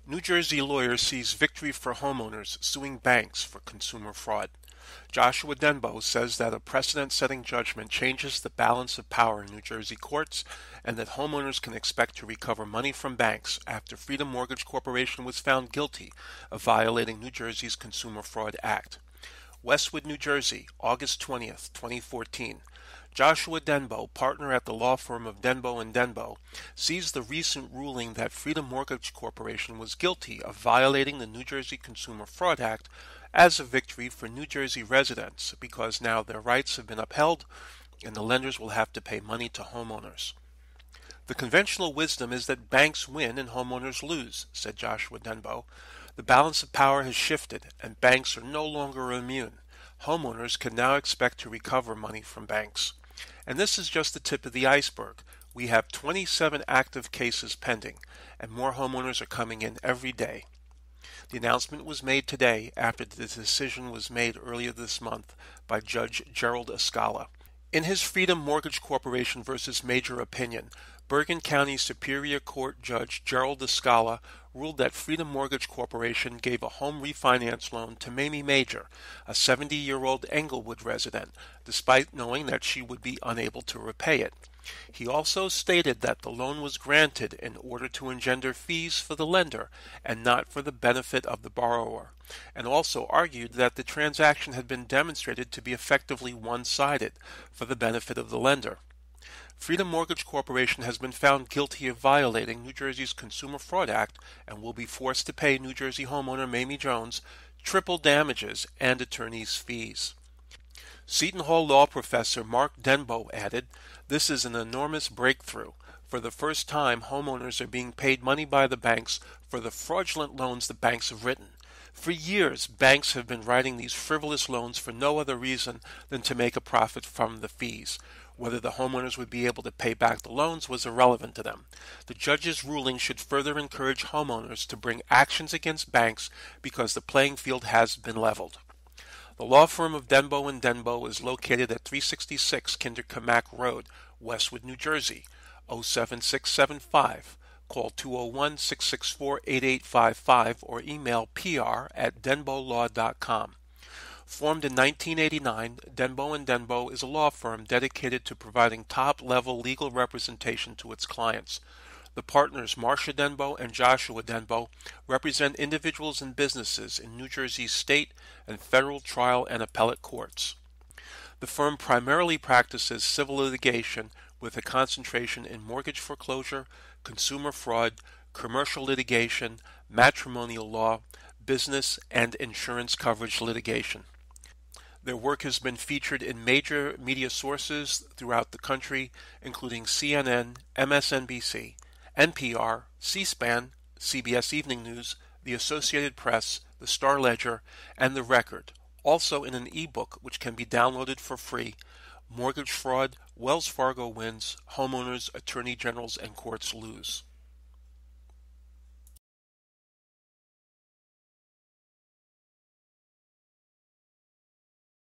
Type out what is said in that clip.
New Jersey lawyer sees victory for homeowners suing banks for consumer fraud. Joshua Denbeaux says that a precedent-setting judgment changes the balance of power in New Jersey courts and that homeowners can expect to recover money from banks after Freedom Mortgage Corporation was found guilty of violating New Jersey's Consumer Fraud Act. Westwood, New Jersey, August 20th, 2014. Joshua Denbeaux, partner at the law firm of Denbeaux & Denbeaux, sees the recent ruling that Freedom Mortgage Corporation was guilty of violating the New Jersey Consumer Fraud Act as a victory for New Jersey residents because now their rights have been upheld and the lenders will have to pay money to homeowners. The conventional wisdom is that banks win and homeowners lose, said Joshua Denbeaux. The balance of power has shifted and banks are no longer immune. Homeowners can now expect to recover money from banks. And this is just the tip of the iceberg. We have 27 active cases pending, and more homeowners are coming in every day. The announcement was made today after the decision was made earlier this month by Judge Gerald Escala. In his Freedom Mortgage Corporation versus Major opinion, Bergen County Superior Court Judge Gerald Escala ruled that Freedom Mortgage Corporation gave a home refinance loan to Mamie Major, a 70-year-old Englewood resident, despite knowing that she would be unable to repay it. He also stated that the loan was granted in order to engender fees for the lender and not for the benefit of the borrower, and also argued that the transaction had been demonstrated to be effectively one-sided for the benefit of the lender. Freedom Mortgage Corporation has been found guilty of violating New Jersey's Consumer Fraud Act and will be forced to pay New Jersey homeowner Mamie Jones triple damages and attorney's fees. Seton Hall law professor Mark Denbeaux added, "This is an enormous breakthrough. For the first time, homeowners are being paid money by the banks for the fraudulent loans the banks have written. For years, banks have been writing these frivolous loans for no other reason than to make a profit from the fees. Whether the homeowners would be able to pay back the loans was irrelevant to them. The judge's ruling should further encourage homeowners to bring actions against banks because the playing field has been leveled." The law firm of Denbeaux & Denbeaux is located at 366 Kindercamack Road, Westwood, New Jersey, 07675. Call 201-664-8855 or email pr@denbowlaw.com. Formed in 1989, Denbeaux & Denbeaux is a law firm dedicated to providing top-level legal representation to its clients. The partners Marcia Denbeaux and Joshua Denbeaux represent individuals and businesses in New Jersey's state and federal trial and appellate courts. The firm primarily practices civil litigation with a concentration in mortgage foreclosure, consumer fraud, commercial litigation, matrimonial law, business, and insurance coverage litigation. Their work has been featured in major media sources throughout the country, including CNN, MSNBC, NPR, C-SPAN, CBS Evening News, the Associated Press, the Star Ledger, and The Record, also in an e-book which can be downloaded for free, Mortgage Fraud, Wells Fargo Wins, Homeowners, Attorney Generals, and Courts Lose.